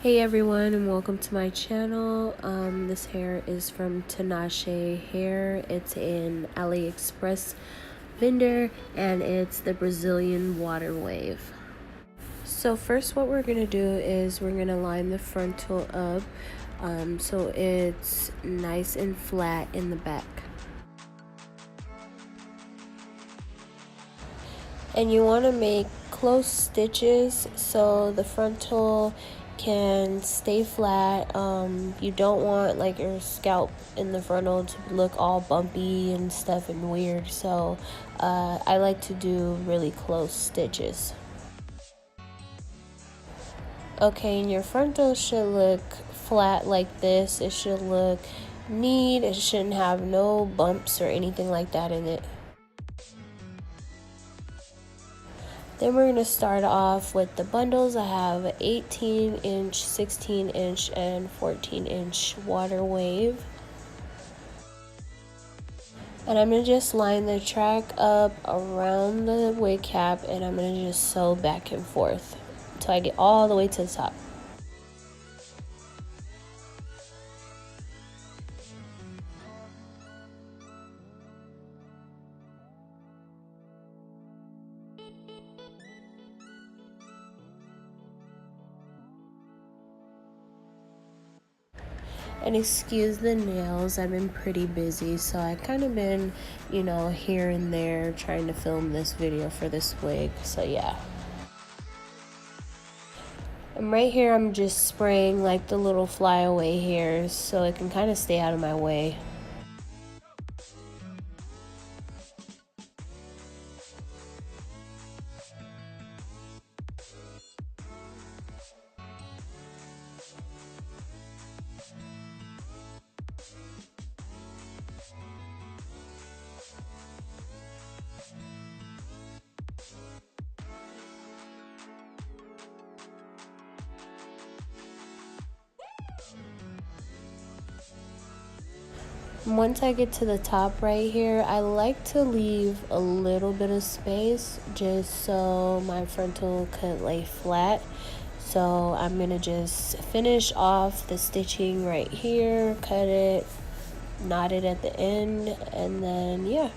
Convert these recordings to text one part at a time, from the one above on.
Hey everyone, and welcome to my channel. This hair is from Tinashe hair. It's an AliExpress vendor and it's the Brazilian water wave. So first what we're gonna do is we're gonna line the frontal up so it's nice and flat in the back. And you want to make close stitches so the frontal can stay flat. You don't want like your scalp in the frontal to look all bumpy and stuff and weird, so I like to do really close stitches. Okay, and your frontal should look flat like this. It should look neat. It shouldn't have no bumps or anything like that in it. Then we're going to start off with the bundles. I have an 18-inch, 16-inch, and 14-inch water wave. And I'm going to just line the track up around the wig cap, and I'm going to just sew back and forth until I get all the way to the top. And excuse the nails, I've been pretty busy, so I kind of been, here and there trying to film this video for this wig, so yeah. And right here I'm just spraying like the little flyaway hairs so it can kind of stay out of my way. Once I get to the top right here, I like to leave a little bit of space just so my frontal could lay flat. So I'm gonna just finish off the stitching right here, cut it, knot it at the end, and then yeah.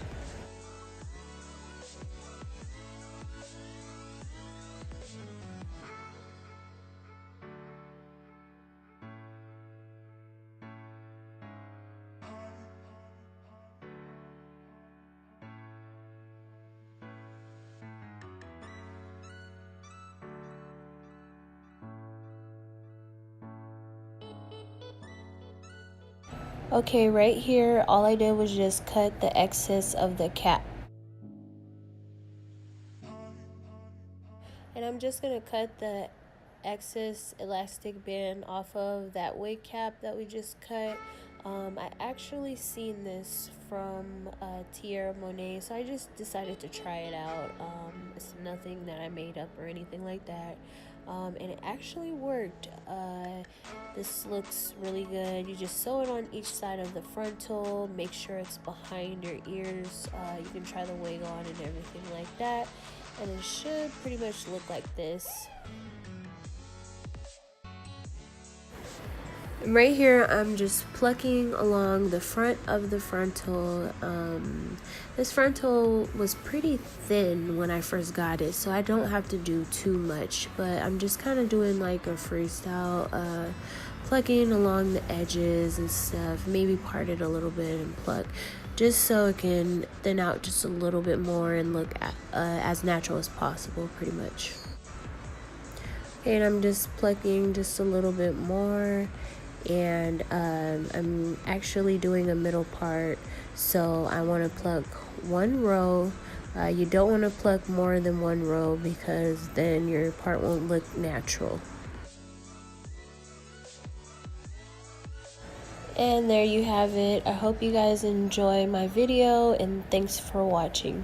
Okay, right here, all I did was just cut the excess of the cap. And I'm just gonna cut the excess elastic band off of that wig cap that we just cut. I actually seen this from Theebrittneyb, so I just decided to try it out. It's nothing that I made up or anything like that. And it actually worked. This looks really good. You just sew it on each side of the frontal, make sure it's behind your ears. You can try the wig on and everything like that, and it should pretty much look like this. Right here I'm just plucking along the front of the frontal. This frontal was pretty thin when I first got it, so I don't have to do too much, but I'm just kind of doing like a freestyle, plucking along the edges and stuff, maybe part it a little bit and pluck just so it can thin out just a little bit more and look as natural as possible, pretty much. And I'm just plucking just a little bit more, and I'm actually doing a middle part, so I want to pluck one row. You don't want to pluck more than one row because then your part won't look natural. And there you have it. I hope you guys enjoy my video, and thanks for watching.